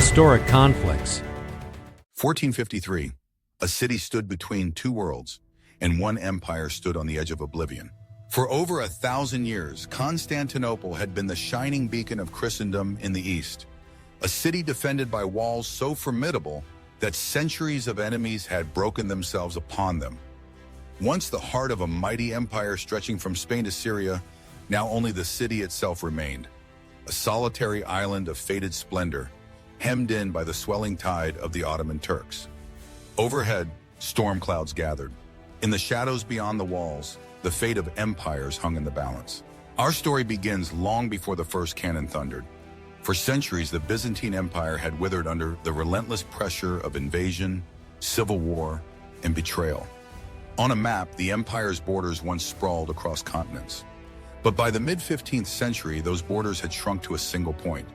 historic conflicts. 1453, a city stood between two worlds, and one empire stood on the edge of oblivion. For over 1,000 years, Constantinople had been the shining beacon of Christendom in the East, a city defended by walls so formidable that centuries of enemies had broken themselves upon them. Once the heart of a mighty empire stretching from Spain to Syria, now only the city itself remained, a solitary island of faded splendor, hemmed in by the swelling tide of the Ottoman Turks. Overhead, storm clouds gathered. In the shadows beyond the walls, the fate of empires hung in the balance. Our story begins long before the first cannon thundered. For centuries, the Byzantine Empire had withered under the relentless pressure of invasion, civil war, and betrayal. On a map, the empire's borders once sprawled across continents. But by the mid-15th century, those borders had shrunk to a single point: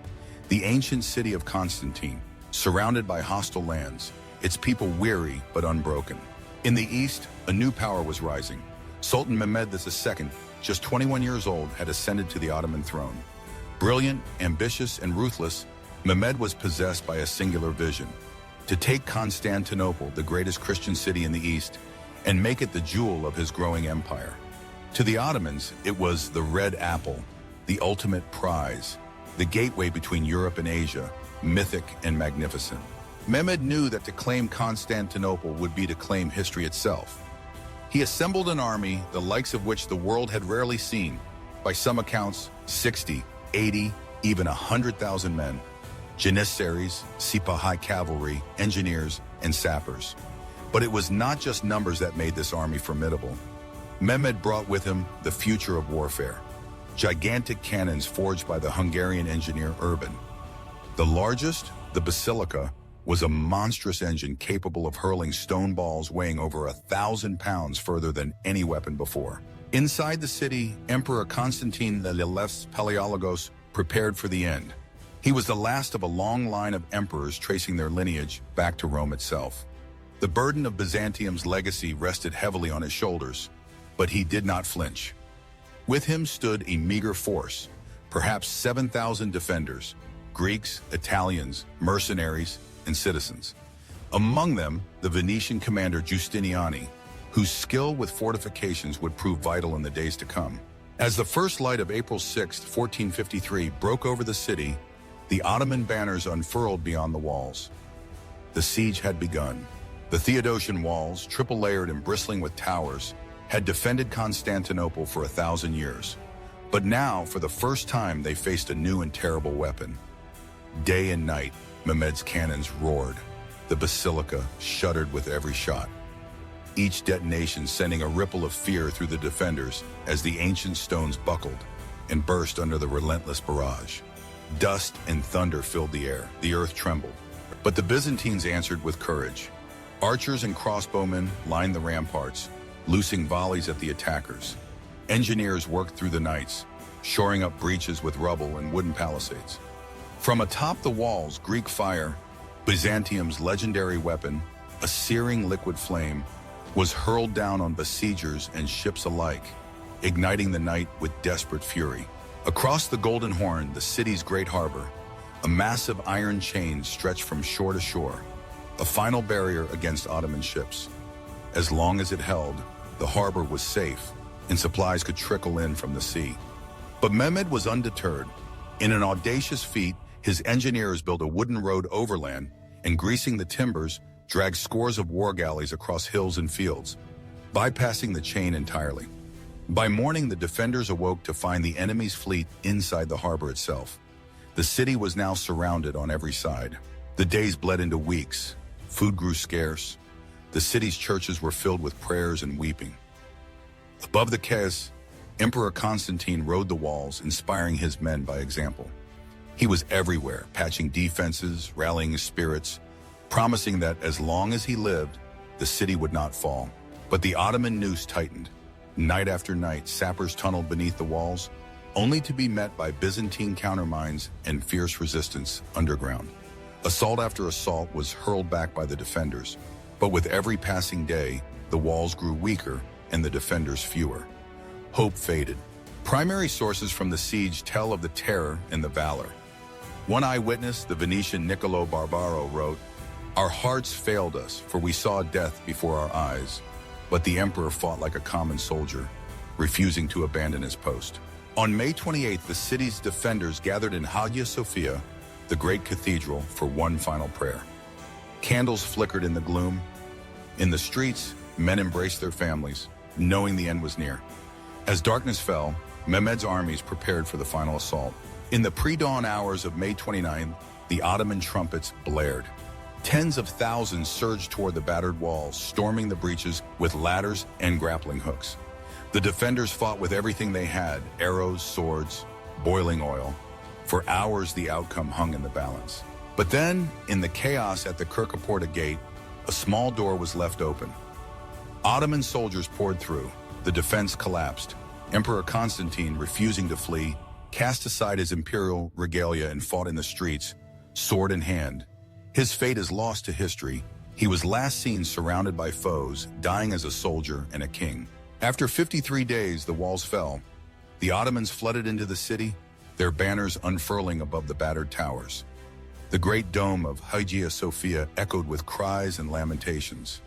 the ancient city of Constantine, surrounded by hostile lands, its people weary but unbroken. In the east, a new power was rising. Sultan Mehmed II, just 21 years old, had ascended to the Ottoman throne. Brilliant, ambitious, and ruthless, Mehmed was possessed by a singular vision: to take Constantinople, the greatest Christian city in the East, and make it the jewel of his growing empire. To the Ottomans, it was the red apple, the ultimate prize, the gateway between Europe and Asia, mythic and magnificent. Mehmed knew that to claim Constantinople would be to claim history itself. He assembled an army, the likes of which the world had rarely seen. By some accounts, 60, 80, even 100,000 men. Janissaries, Sipahi cavalry, engineers, and sappers. But it was not just numbers that made this army formidable. Mehmed brought with him the future of warfare. Gigantic cannons forged by the Hungarian engineer Urban. The largest, the Basilica, was a monstrous engine capable of hurling stone balls weighing over 1,000 pounds further than any weapon before. Inside the city, Emperor Constantine Lelef's Palaiologos prepared for the end. He was the last of a long line of emperors tracing their lineage back to Rome itself. The burden of Byzantium's legacy rested heavily on his shoulders, but he did not flinch. With him stood a meager force, perhaps 7,000 defenders, Greeks, Italians, mercenaries, and citizens. Among them, the Venetian commander Giustiniani, whose skill with fortifications would prove vital in the days to come. As the first light of April 6, 1453, broke over the city, the Ottoman banners unfurled beyond the walls. The siege had begun. The Theodosian walls, triple-layered and bristling with towers, had defended Constantinople for 1,000 years. But now, for the first time, they faced a new and terrible weapon. Day and night, Mehmed's cannons roared. The basilica shuddered with every shot, each detonation sending a ripple of fear through the defenders as the ancient stones buckled and burst under the relentless barrage. Dust and thunder filled the air, the earth trembled. But the Byzantines answered with courage. Archers and crossbowmen lined the ramparts, loosing volleys at the attackers. Engineers worked through the nights, shoring up breaches with rubble and wooden palisades. From atop the walls, Greek fire, Byzantium's legendary weapon, a searing liquid flame, was hurled down on besiegers and ships alike, igniting the night with desperate fury. Across the Golden Horn, the city's great harbor, a massive iron chain stretched from shore to shore, a final barrier against Ottoman ships. As long as it held, the harbor was safe, and supplies could trickle in from the sea. But Mehmed was undeterred. In an audacious feat, his engineers built a wooden road overland and, greasing the timbers, dragged scores of war galleys across hills and fields, bypassing the chain entirely. By morning, the defenders awoke to find the enemy's fleet inside the harbor itself. The city was now surrounded on every side. The days bled into weeks. Food grew scarce. The city's churches were filled with prayers and weeping. Above the quays, Emperor Constantine rode the walls, inspiring his men by example. He was everywhere, patching defenses, rallying his spirits, promising that as long as he lived, the city would not fall. But the Ottoman noose tightened. Night after night, sappers tunneled beneath the walls, only to be met by Byzantine countermines and fierce resistance underground. Assault after assault was hurled back by the defenders, but with every passing day, the walls grew weaker and the defenders fewer. Hope faded. Primary sources from the siege tell of the terror and the valor. One eyewitness, the Venetian Niccolo Barbaro, wrote, "Our hearts failed us, for we saw death before our eyes, but the emperor fought like a common soldier, refusing to abandon his post." On May 28th, the city's defenders gathered in Hagia Sophia, the great cathedral, for one final prayer. Candles flickered in the gloom. In the streets, men embraced their families, knowing the end was near. As darkness fell, Mehmed's armies prepared for the final assault. In the pre-dawn hours of May 29th, the Ottoman trumpets blared. Tens of thousands surged toward the battered walls, storming the breaches with ladders and grappling hooks. The defenders fought with everything they had: arrows, swords, boiling oil. For hours, the outcome hung in the balance. But then, in the chaos at the Kirkaporta gate, a small door was left open. Ottoman soldiers poured through. The defense collapsed. Emperor Constantine, refusing to flee, cast aside his imperial regalia and fought in the streets, sword in hand. His fate is lost to history. He was last seen surrounded by foes, dying as a soldier and a king. After 53 days, the walls fell. The Ottomans flooded into the city, their banners unfurling above the battered towers. The great dome of Hagia Sophia echoed with cries and lamentations.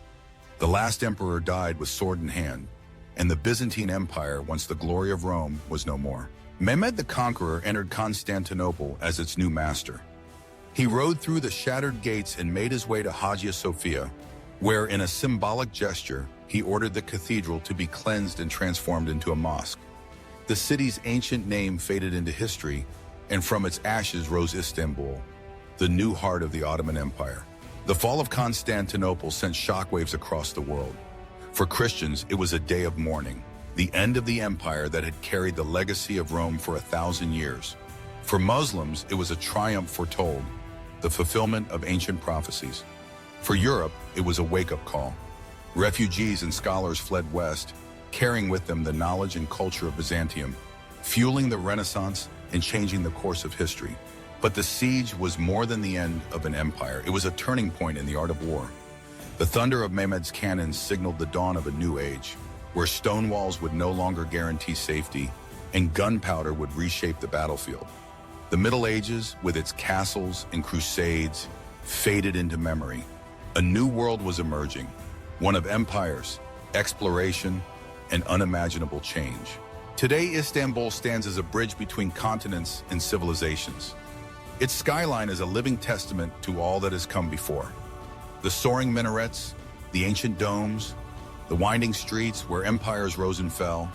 The last emperor died with sword in hand, and the Byzantine Empire, once the glory of Rome, was no more. Mehmed the Conqueror entered Constantinople as its new master. He rode through the shattered gates and made his way to Hagia Sophia, where, in a symbolic gesture, he ordered the cathedral to be cleansed and transformed into a mosque. The city's ancient name faded into history, and from its ashes rose Istanbul, the new heart of the Ottoman Empire. The fall of Constantinople sent shockwaves across the world. For Christians, it was a day of mourning, the end of the empire that had carried the legacy of Rome for 1,000 years. For Muslims, it was a triumph foretold, the fulfillment of ancient prophecies. For Europe, it was a wake-up call. Refugees and scholars fled west, carrying with them the knowledge and culture of Byzantium, fueling the Renaissance and changing the course of history. But the siege was more than the end of an empire. It was a turning point in the art of war. The thunder of Mehmed's cannons signaled the dawn of a new age, where stone walls would no longer guarantee safety, and gunpowder would reshape the battlefield. The Middle Ages, with its castles and crusades, faded into memory. A new world was emerging, one of empires, exploration, and unimaginable change. Today, Istanbul stands as a bridge between continents and civilizations. Its skyline is a living testament to all that has come before. The soaring minarets, the ancient domes, the winding streets where empires rose and fell.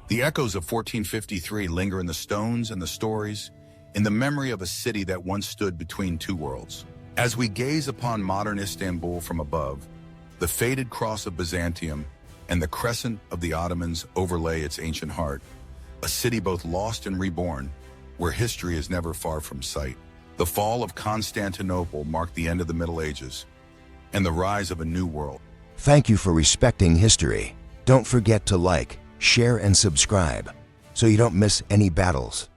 The echoes of 1453 linger in the stones and the stories, in the memory of a city that once stood between two worlds. As we gaze upon modern Istanbul from above, the faded cross of Byzantium and the crescent of the Ottomans overlay its ancient heart, a city both lost and reborn, where history is never far from sight. The fall of Constantinople marked the end of the Middle Ages and the rise of a new world. Thank you for respecting history. Don't forget to like, share, and subscribe so you don't miss any battles.